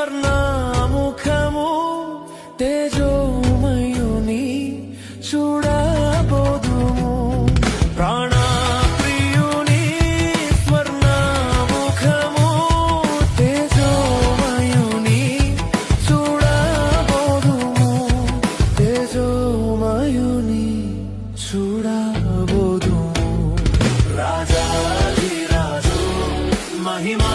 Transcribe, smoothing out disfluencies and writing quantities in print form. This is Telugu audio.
స్వర్ణముఖము తేజోమయుని చూడబోదుము ప్రాణప్రియుని స్వర్ణముఖము తేజోమయుని చూడబోదుము తేజోమయుని చూడబోదుము రాజాధిరాజు మహిమా